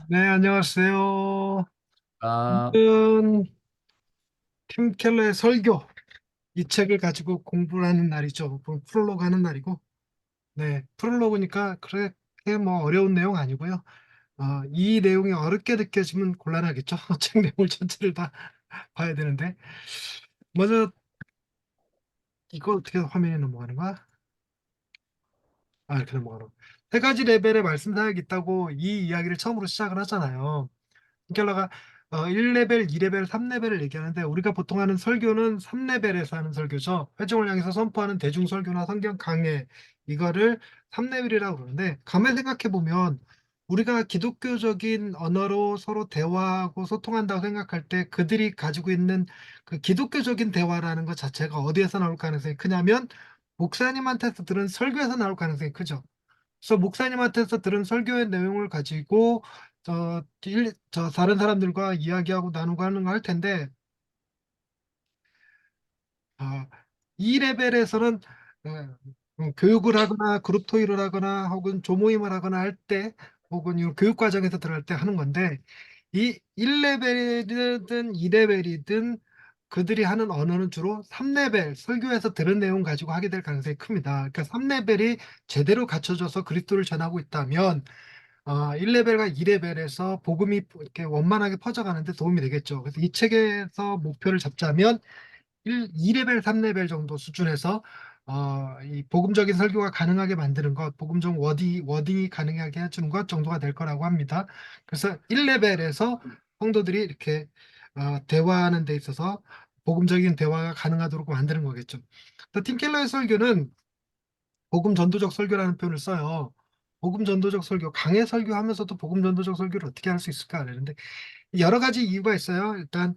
네, 안녕하세요. 아, 오늘은 팀 켈러의 설교, 이 책을 가지고 공부를 하는 날이죠. 프롤로그 하는 날이고, 네, 프롤로그니까 그렇게 뭐 어려운 내용 아니고요. 이 내용이 어렵게 느껴지면 곤란하겠죠. 책 내용을 전체를 다 봐야 되는데. 먼저, 이거 어떻게 화면에 넘어가는 거야? 이렇게 넘어가는 거. 세 가지 레벨의 말씀 사역이 있다고 이 이야기를 처음으로 시작을 하잖아요. 켈러가 1레벨, 2레벨, 3레벨을 얘기하는데 우리가 보통 하는 설교는 3레벨에서 하는 설교죠. 회중을 향해서 선포하는 대중 설교나 성경 강해 이거를 3레벨이라고 그러는데 가만히 생각해 보면 우리가 기독교적인 언어로 서로 대화하고 소통한다고 생각할 때 그들이 가지고 있는 그 기독교적인 대화라는 것 자체가 어디에서 나올 가능성이 크냐면 목사님한테서 들은 설교에서 나올 가능성이 크죠. 그래서 목사님한테서 들은 설교의 내용을 가지고 저 다른 사람들과 이야기하고 나누고 하는 거 할 텐데 아, 이 레벨에서는 교육을 하거나 그룹 토의를 하거나 혹은 조모임을 하거나 할 때 혹은 이 교육 과정에서 들어갈 때 하는 건데 이 1레벨이든 2레벨이든 그들이 하는 언어는 주로 3레벨 설교에서 들은 내용 가지고 하게 될 가능성이 큽니다. 그러니까 3레벨이 제대로 갖춰져서 그리스도를 전하고 있다면 1레벨과 2레벨에서 복음이 이렇게 원만하게 퍼져가는데 도움이 되겠죠. 그래서 이 책에서 목표를 잡자면 2레벨, 3레벨 정도 수준에서 이 복음적인 설교가 가능하게 만드는 것, 복음적 워딩이 가능하게 해주는 것 정도가 될 거라고 합니다. 그래서 1레벨에서 성도들이 이렇게 대화하는 데 있어서 복음적인 대화가 가능하도록 만드는 거겠죠. 또 팀 켈러의 설교는 복음 전도적 설교라는 표현을 써요. 복음 전도적 설교, 강해 설교하면서도 복음 전도적 설교를 어떻게 할 수 있을까? 그러는데 여러 가지 이유가 있어요. 일단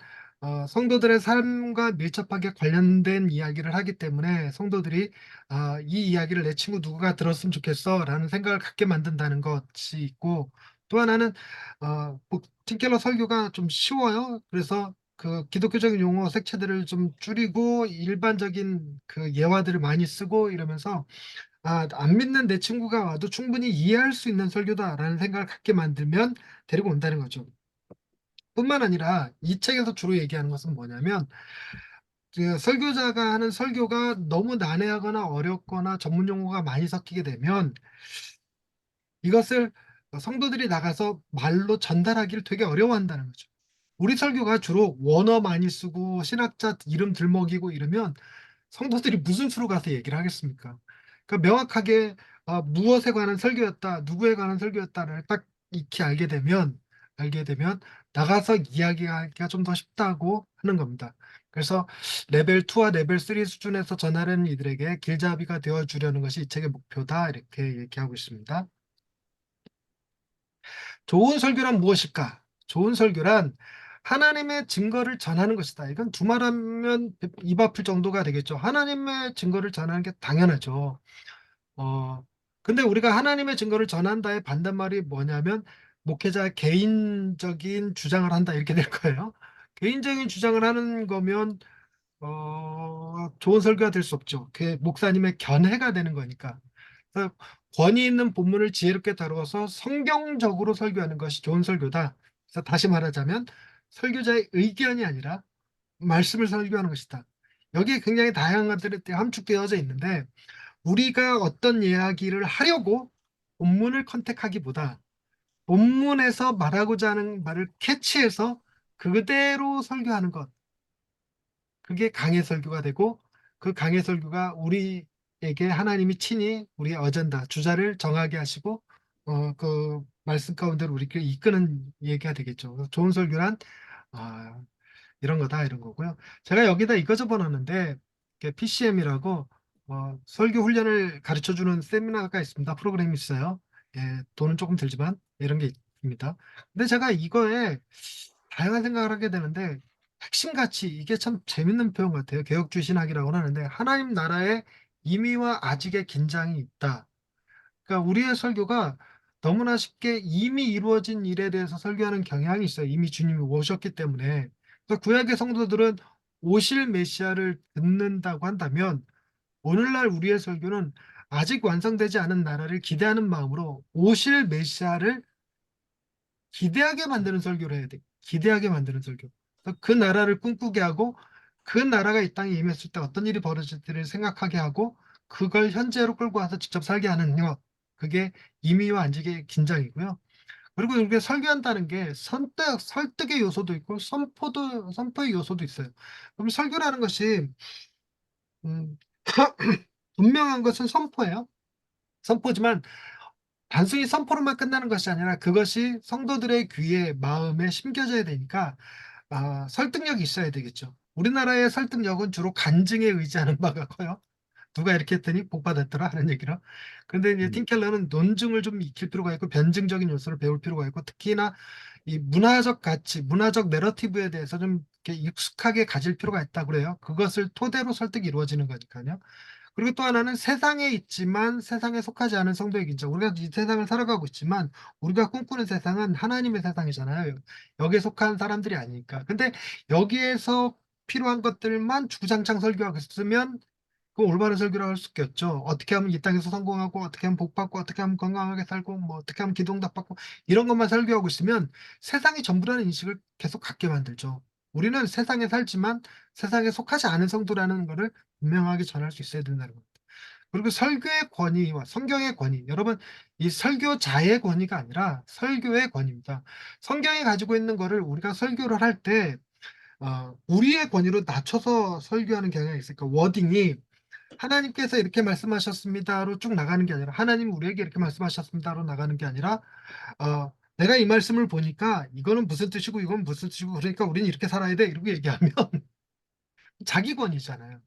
성도들의 삶과 밀접하게 관련된 이야기를 하기 때문에 성도들이 이 이야기를 내 친구 누구가 들었으면 좋겠어라는 생각을 갖게 만든다는 것이 있고 또 하나는 팀켈러 설교가 좀 쉬워요. 그래서 그 기독교적인 용어 색채들을 좀 줄이고 일반적인 그 예화들을 많이 쓰고 이러면서 안 믿는 내 친구가 와도 충분히 이해할 수 있는 설교다라는 생각을 갖게 만들면 데리고 온다는 거죠. 뿐만 아니라 이 책에서 주로 얘기하는 것은 뭐냐면 그 설교자가 하는 설교가 너무 난해하거나 어렵거나 전문 용어가 많이 섞이게 되면 이것을 성도들이 나가서 말로 전달하기를 되게 어려워한다는 거죠. 우리 설교가 주로 원어 많이 쓰고 신학자 이름 들먹이고 이러면 성도들이 무슨 수로 가서 얘기를 하겠습니까? 그러니까 명확하게 무엇에 관한 설교였다, 누구에 관한 설교였다를 딱 익히 알게 되면 나가서 이야기하기가 좀 더 쉽다고 하는 겁니다. 그래서 레벨 2와 레벨 3 수준에서 전하려는 이들에게 길잡이가 되어 주려는 것이 이 책의 목표다 이렇게 얘기하고 있습니다. 좋은 설교란 무엇일까? 좋은 설교란 하나님의 증거를 전하는 것이다. 이건 두말하면 입 아플 정도가 되겠죠. 하나님의 증거를 전하는 게 당연하죠. 어, 근데 우리가 하나님의 증거를 전한다의 반대말이 뭐냐면 목회자의 개인적인 주장을 한다 이렇게 될 거예요. 개인적인 주장을 하는 거면 좋은 설교가 될 수 없죠. 그 목사님의 견해가 되는 거니까. 그래서 권위 있는 본문을 지혜롭게 다루어서 성경적으로 설교하는 것이 좋은 설교다. 그래서 다시 말하자면 설교자의 의견이 아니라 말씀을 설교하는 것이다. 여기에 굉장히 다양한 것들이 함축되어져 있는데 우리가 어떤 이야기를 하려고 본문을 컨택하기보다 본문에서 말하고자 하는 말을 캐치해서 그대로 설교하는 것. 그게 강해 설교가 되고 그 강해 설교가 우리에게 하나님이 친히 우리의 어젠다, 주자를 정하게 하시고 그 말씀 가운데로 우리를 이끄는 얘기가 되겠죠. 그래서 좋은 설교란 아, 이런 거다 이런 거고요. 제가 여기다 이거 적어놨는데 PCM이라고 설교 훈련을 가르쳐주는 세미나가 있습니다. 프로그램이 있어요. 예, 돈은 조금 들지만 이런 게 있습니다. 근데 제가 이거에 다양한 생각을 하게 되는데 핵심 가치 이게 참 재밌는 표현 같아요. 개혁주의 신학이라고 하는데 하나님 나라의 임의와 아직의 긴장이 있다. 그러니까 우리의 설교가 너무나 쉽게 이미 이루어진 일에 대해서 설교하는 경향이 있어요. 이미 주님이 오셨기 때문에. 그래서 구약의 성도들은 오실 메시아를 듣는다고 한다면 오늘날 우리의 설교는 아직 완성되지 않은 나라를 기대하는 마음으로 오실 메시아를 기대하게 만드는 설교를 해야 돼. 기대하게 만드는 설교. 그래서 그 나라를 꿈꾸게 하고 그 나라가 이 땅에 임했을 때 어떤 일이 벌어질지를 생각하게 하고 그걸 현재로 끌고 와서 직접 살게 하는 것. 그게 임의와 안식의 긴장이고요. 그리고 이렇게 설교한다는 게 설득의 요소도 있고 선포의 요소도 있어요. 그럼 설교라는 것이 음, 분명한 것은 선포예요. 선포지만 단순히 선포로만 끝나는 것이 아니라 그것이 성도들의 귀에 마음에 심겨져야 되니까 설득력이 있어야 되겠죠. 우리나라의 설득력은 주로 간증에 의지하는 바가 커요. 누가 이렇게 했더니 복 받았더라 하는 얘기로. 근데 이제 음, 팀켈러는 논증을 좀 익힐 필요가 있고 변증적인 요소를 배울 필요가 있고 특히나 이 문화적 가치, 문화적 내러티브에 대해서 좀 이렇게 익숙하게 가질 필요가 있다고 그래요. 그것을 토대로 설득이 이루어지는 거니까요. 그리고 또 하나는 세상에 있지만 세상에 속하지 않은 성도의 긴장. 우리가 이 세상을 살아가고 있지만 우리가 꿈꾸는 세상은 하나님의 세상이잖아요. 여기에 속한 사람들이 아니니까. 근데 여기에서 필요한 것들만 주구장창 설교하고 있으면 그 올바른 설교라고 할 수 없겠죠. 어떻게 하면 이 땅에서 성공하고 어떻게 하면 복 받고 어떻게 하면 건강하게 살고 뭐 어떻게 하면 기도응답 받고 이런 것만 설교하고 있으면 세상이 전부라는 인식을 계속 갖게 만들죠. 우리는 세상에 살지만 세상에 속하지 않은 성도라는 것을 분명하게 전할 수 있어야 된다는 겁니다. 그리고 설교의 권위와 성경의 권위. 여러분, 이 설교자의 권위가 아니라 설교의 권위입니다. 성경이 가지고 있는 거를 우리가 설교를 할 때, 우리의 권위로 낮춰서 설교하는 경향이 있으니까 워딩이 하나님께서 이렇게 말씀하셨습니다로 쭉 나가는 게 아니라 하나님 우리에게 이렇게 말씀하셨습니다로 나가는 게 아니라 내가 이 말씀을 보니까 이거는 무슨 뜻이고 이건 무슨 뜻이고 그러니까 우리는 이렇게 살아야 돼 이러고 얘기하면 자기 권위잖아요.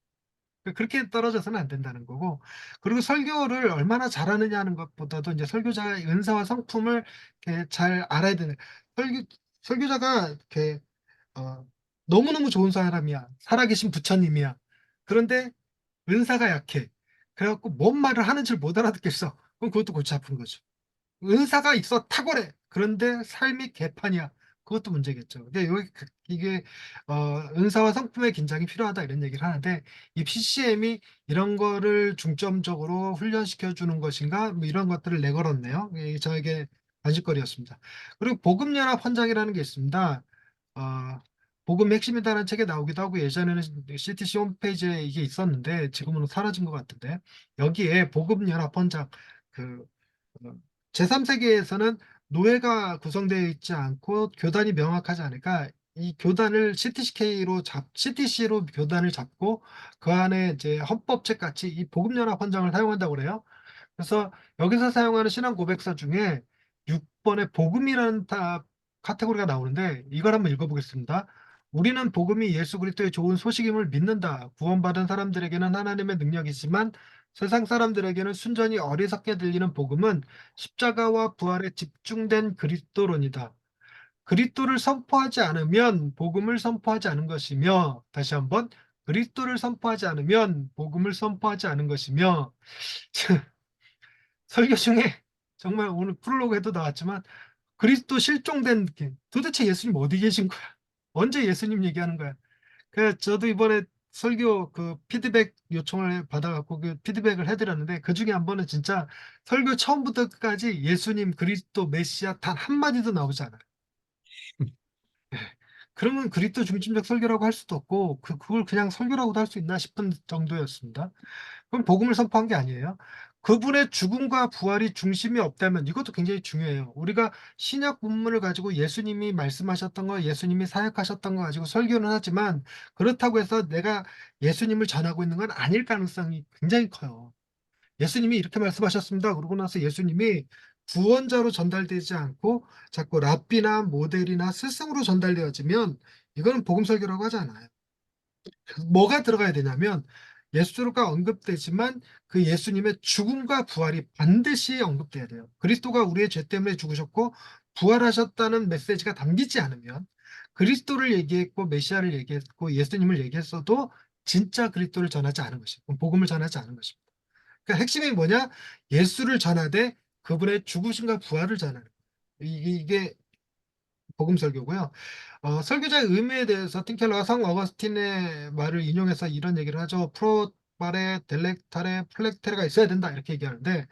그렇게 떨어져서는 안 된다는 거고 그리고 설교를 얼마나 잘하느냐 하는 것보다도 이제 설교자의 은사와 성품을 이렇게 잘 알아야 되는 설교 설교자가 이렇게 어, 너무너무 좋은 사람이야 살아계신 부처님이야 그런데 은사가 약해. 그래갖고 뭔 말을 하는지 못 알아듣겠어. 그럼 그것도 골치 아픈 거죠. 은사가 있어 탁월해. 그런데 삶이 개판이야. 그것도 문제겠죠. 근데 여기 이게 은사와 성품의 긴장이 필요하다 이런 얘기를 하는데 이 PCM이 이런 거를 중점적으로 훈련시켜 주는 것인가 뭐 이런 것들을 내걸었네요. 이게 저에게 관심거리였습니다. 그리고 복음연합 헌장이라는 게 있습니다. 어, 복음 핵심이다라는 책에 나오기도 하고 예전에는 CTC 홈페이지에 이게 있었는데 지금은 사라진 것 같은데 여기에 복음연합 헌장 그 어, 제3세계에서는 노예가 구성되어 있지 않고 교단이 명확하지 않으니까 이 교단을 CTC로 교단을 잡고 그 안에 이제 헌법책 같이 이 복음연합 헌장을 사용한다고 그래요. 그래서 여기서 사용하는 신앙 고백서 중에 6번에 복음이라는 카테고리가 나오는데 이걸 한번 읽어보겠습니다. 우리는 복음이 예수 그리스도의 좋은 소식임을 믿는다. 구원받은 사람들에게는 하나님의 능력이지만 세상 사람들에게는 순전히 어리석게 들리는 복음은 십자가와 부활에 집중된 그리스도론이다. 그리스도를 선포하지 않으면 복음을 선포하지 않은 것이며 다시 한번 그리스도를 선포하지 않으면 복음을 선포하지 않은 것이며 설교 중에 정말 오늘 프롤로그에도 나왔지만 그리스도 실종된 느낌. 도대체 예수님 어디 계신 거야? 언제 예수님 얘기하는 거야? 그 저도 이번에 설교 그 피드백 요청을 받아갖고 그 피드백을 해드렸는데 그 중에 한 번은 진짜 설교 처음부터 끝까지 예수님 그리스도 메시아 단 한마디도 나오지 않아요. 그러면 그리스도 중심적 설교라고 할 수도 없고 그걸 그냥 설교라고도 할 수 있나 싶은 정도였습니다. 그럼 복음을 선포한 게 아니에요. 그분의 죽음과 부활이 중심이 없다면 이것도 굉장히 중요해요. 우리가 신약 본문을 가지고 예수님이 말씀하셨던 거, 예수님이 사역하셨던 거 가지고 설교는 하지만 그렇다고 해서 내가 예수님을 전하고 있는 건 아닐 가능성이 굉장히 커요. 예수님이 이렇게 말씀하셨습니다. 그러고 나서 예수님이 구원자로 전달되지 않고 자꾸 랍비나 모델이나 스승으로 전달되어지면 이거는 복음 설교라고 하지 않아요. 뭐가 들어가야 되냐면 예수가 언급되지만 그 예수님의 죽음과 부활이 반드시 언급돼야 돼요. 그리스도가 우리의 죄 때문에 죽으셨고 부활하셨다는 메시지가 담기지 않으면 그리스도를 얘기했고 메시아를 얘기했고 예수님을 얘기했어도 진짜 그리스도를 전하지 않은 것이고 복음을 전하지 않은 것입니다. 그러니까 핵심이 뭐냐? 예수를 전하되 그분의 죽으심과 부활을 전하는 거예요. 이게 복음 설교고요. 설교자의 의미에 대해서 틴켈러가 성 어거스틴의 말을 인용해서 이런 얘기를 하죠. 프로바레, 델렉타레, 플렉테레가 있어야 된다 이렇게 얘기하는데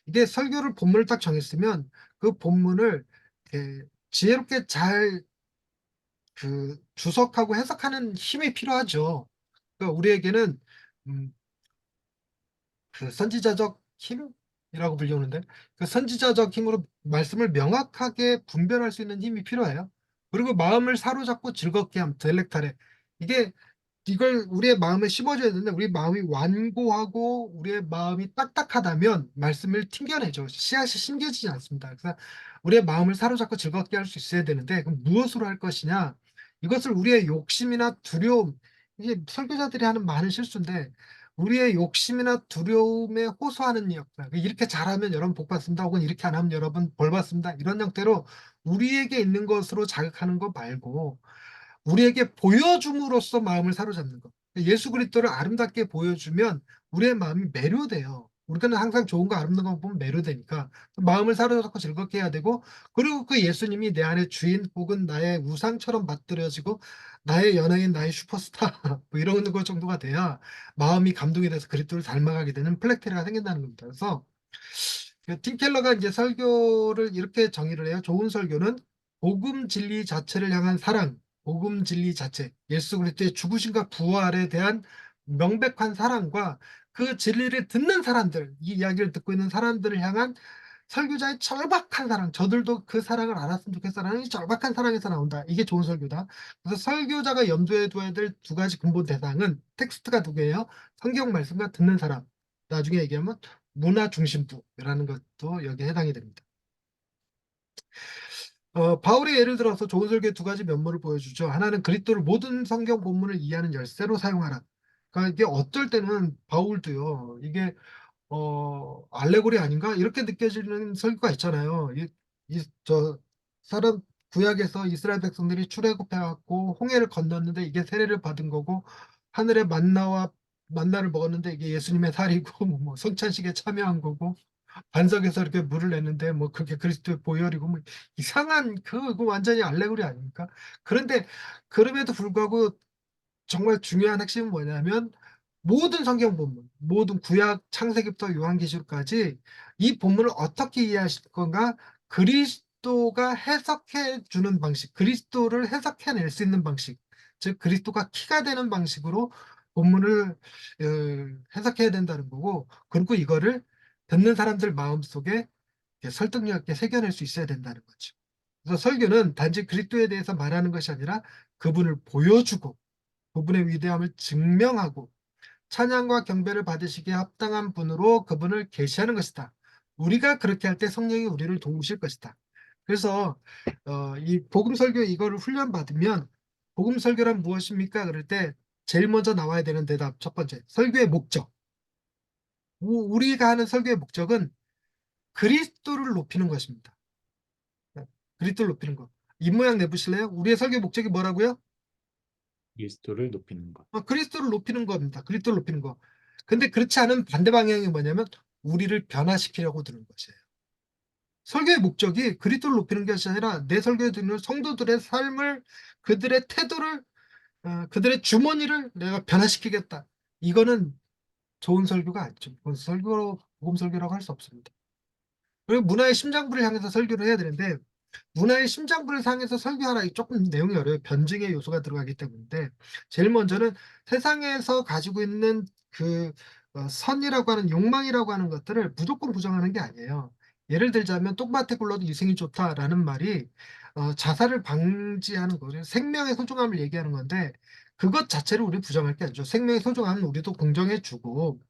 이게 설교를 본문을 딱 정했으면 그 본문을 이렇게 지혜롭게 잘 주석하고 해석하는 힘이 필요하죠. 그러니까 우리에게는 음, 선지자적 힘이라고 불리우는데 그 선지자적 힘으로 말씀을 명확하게 분별할 수 있는 힘이 필요해요. 그리고 마음을 사로잡고 즐겁게 함, 델렉타레. 이게 이걸 우리의 마음에 심어줘야 되는데 우리 마음이 완고하고 우리의 마음이 딱딱하다면 말씀을 튕겨내죠. 씨앗이 심겨지지 않습니다. 그래서 우리의 마음을 사로잡고 즐겁게 할 수 있어야 되는데 그럼 무엇으로 할 것이냐? 이것을 우리의 욕심이나 두려움, 이게 설교자들이 하는 많은 실수인데 우리의 욕심이나 두려움에 호소하는 역사. 이렇게 잘하면 여러분 복 받습니다. 혹은 이렇게 안 하면 여러분 벌 받습니다. 이런 형태로 우리에게 있는 것으로 자극하는 거 말고 우리에게 보여줌으로써 마음을 사로잡는 것. 예수 그리스도를 아름답게 보여주면 우리의 마음이 매료돼요. 우리가 항상 좋은 거 아름다운 거 보면 매료되니까 마음을 사로잡고 즐겁게 해야 되고 그리고 그 예수님이 내 안에 주인 혹은 나의 우상처럼 받들여지고 나의 연예인, 나의 슈퍼스타 뭐 이런 것 정도가 돼야 마음이 감동이 돼서 그리스도를 닮아가게 되는 플렉테리가 생긴다는 겁니다. 그래서 팀 켈러가 이제 설교를 이렇게 정의를 해요. 좋은 설교는 복음 진리 자체를 향한 사랑, 복음 진리 자체, 예수 그리스도의 죽으심과 부활에 대한 명백한 사랑과 그 진리를 듣는 사람들, 이 이야기를 듣고 있는 사람들을 향한 설교자의 절박한 사랑, 저들도 그 사랑을 알았으면 좋겠어라는 이 절박한 사랑에서 나온다. 이게 좋은 설교다. 그래서 설교자가 염두에 둬야 될 두 가지 근본 대상은 텍스트가 두 개예요. 성경 말씀과 듣는 사람. 나중에 얘기하면 문화 중심부라는 것도 여기에 해당이 됩니다. 바울이 예를 들어서 좋은 설교의 두 가지 면모를 보여주죠. 하나는 그리스도를 모든 성경 본문을 이해하는 열쇠로 사용하라. 그러니까 이게 어떨 때는 바울도요. 이게 알레고리 아닌가? 이렇게 느껴지는 설교가 있잖아요. 저 사람 구약에서 이스라엘 백성들이 출애굽해갖고 홍해를 건넜는데 이게 세례를 받은 거고 하늘의 만나를 먹었는데 이게 예수님의 살이고 뭐 성찬식에 참여한 거고 반석에서 이렇게 물을 냈는데 뭐 그게 그리스도의 보혈이고 뭐 이상한 그거 완전히 알레고리 아닙니까? 그런데 그럼에도 불구하고 정말 중요한 핵심은 뭐냐면 모든 성경 본문, 모든 구약 창세기부터 요한계시록까지 이 본문을 어떻게 이해하실 건가? 그리스도가 해석해 주는 방식, 그리스도를 해석해낼 수 있는 방식, 즉 그리스도가 키가 되는 방식으로 본문을 해석해야 된다는 거고, 그리고 이거를 듣는 사람들 마음속에 설득력 있게 새겨낼 수 있어야 된다는 거죠. 그래서 설교는 단지 그리스도에 대해서 말하는 것이 아니라 그분을 보여주고 그분의 위대함을 증명하고 찬양과 경배를 받으시기에 합당한 분으로 그분을 계시하는 것이다. 우리가 그렇게 할 때 성령이 우리를 도우실 것이다. 그래서 이 복음 설교 이거를 훈련 받으면 복음 설교란 무엇입니까? 그럴 때 제일 먼저 나와야 되는 대답 첫 번째 설교의 목적. 우리가 하는 설교의 목적은 그리스도를 높이는 것입니다. 네, 그리스도를 높이는 것. 입 모양 내보실래요? 우리의 설교 목적이 뭐라고요? 그리스도를 높이는 것. 그리스도를 높이는 겁니다. 그리스도를 높이는 거. 근데 그렇지 않은 반대 방향이 뭐냐면 우리를 변화시키려고 드는 것이에요. 설교의 목적이 그리스도를 높이는 것이 아니라 내 설교에 듣는 성도들의 삶을 그들의 태도를 그들의 주머니를 내가 변화시키겠다. 이거는 좋은 설교가 아니죠. 그건 복음 설교라고 할 수 없습니다. 그리고 문화의 심장부를 향해서 설교를 해야 되는데 문화의 심장부를 향해서 설교하라. 조금 내용이 어려워요. 변증의 요소가 들어가기 때문인데 제일 먼저는 세상에서 가지고 있는 선이라고 하는 욕망이라고 하는 것들을 무조건 부정하는 게 아니에요. 예를 들자면 똥밭에 굴러도 이생이 좋다라는 말이 자살을 방지하는 거죠. 생명의 소중함을 얘기하는 건데 그것 자체를 우리 부정할 게 아니죠. 생명의 소중함은 우리도 공정해주고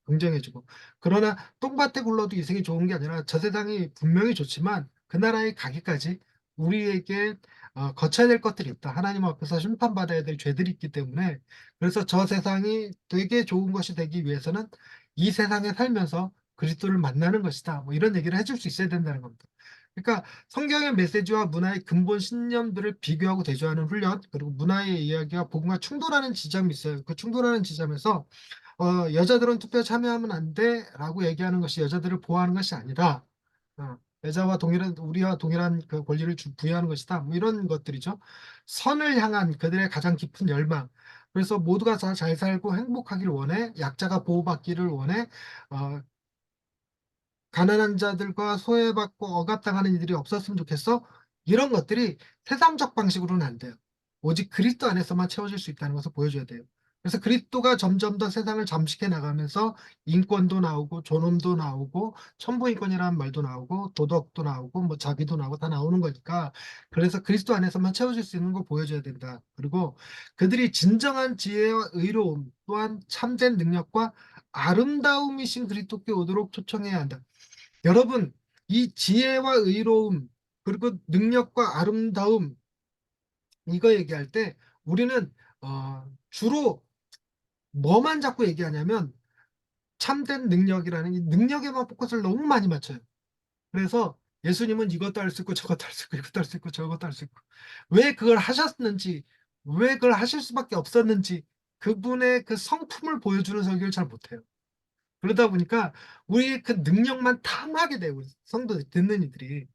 긍정해주고. 그러나 똥밭에 굴러도 이생이 좋은 게 아니라 저 세상이 분명히 좋지만 그 나라에 가기까지 우리에게 거쳐야 될 것들이 있다. 하나님 앞에서 심판받아야 될 죄들이 있기 때문에 그래서 저 세상이 되게 좋은 것이 되기 위해서는 이 세상에 살면서 그리스도를 만나는 것이다. 뭐 이런 얘기를 해줄 수 있어야 된다는 겁니다. 그러니까 성경의 메시지와 문화의 근본 신념들을 비교하고 대조하는 훈련, 그리고 문화의 이야기와 복음과 충돌하는 지점이 있어요. 그 충돌하는 지점에서 여자들은 투표에 참여하면 안 돼라고 얘기하는 것이 여자들을 보호하는 것이 아니라 여자와 동일한 우리와 동일한 그 권리를 부여하는 것이다. 뭐 이런 것들이죠. 선을 향한 그들의 가장 깊은 열망. 그래서 모두가 잘 살고 행복하기를 원해. 약자가 보호받기를 원해. 어, 가난한 자들과 소외받고 억압당하는 이들이 없었으면 좋겠어. 이런 것들이 세상적 방식으로는 안 돼요. 오직 그리스도 안에서만 채워질 수 있다는 것을 보여줘야 돼요. 그래서 그리스도가 점점 더 세상을 잠식해 나가면서 인권도 나오고 존엄도 나오고 천부인권이라는 말도 나오고 도덕도 나오고 뭐 자비도 나오고 다 나오는 거니까 그래서 그리스도 안에서만 채워질 수 있는 걸 보여줘야 된다. 그리고 그들이 진정한 지혜와 의로움 또한 참된 능력과 아름다움이신 그리스도께 오도록 초청해야 한다. 여러분, 이 지혜와 의로움, 그리고 능력과 아름다움, 이거 얘기할 때 우리는 주로 뭐만 자꾸 얘기하냐면 참된 능력이라는 이 능력에만 포커스를 너무 많이 맞춰요. 그래서 예수님은 이것도 할 수 있고 저것도 할 수 있고 이것도 할 수 있고 저것도 할 수 있고 왜 그걸 하셨는지, 왜 그걸 하실 수밖에 없었는지 그분의 그 성품을 보여주는 설교를 잘 못해요. 그러다 보니까 우리의 그 능력만 탐하게 돼요. 우리 성도 듣는 이들이.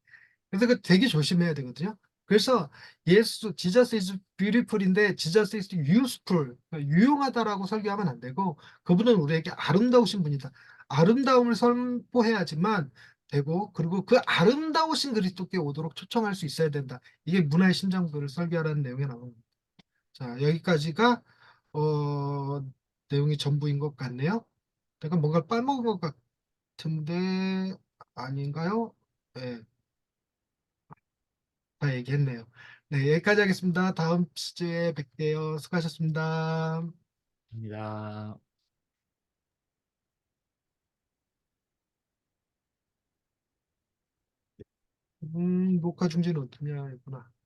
그래서 그 되게 조심해야 되거든요. 그래서 Jesus is beautiful인데 Jesus is useful, 그러니까 유용하다라고 설교하면 안 되고 그분은 우리에게 아름다우신 분이다. 아름다움을 선포해야지만 되고 그리고 그 아름다우신 그리스도께 오도록 초청할 수 있어야 된다. 이게 문화의 심장부를 설교하라는 내용이 나옵니다. 자, 여기까지가 어, 내용이 전부인 것 같네요. 내가 뭔가 빠먹은 것 같은데 아닌가요? 네. 다 얘기했네요. 네, 여기까지 하겠습니다. 다음 주제에 뵐게요. 수고하셨습니다. 입니다. 녹화 중지는 어떠냐, 했구나.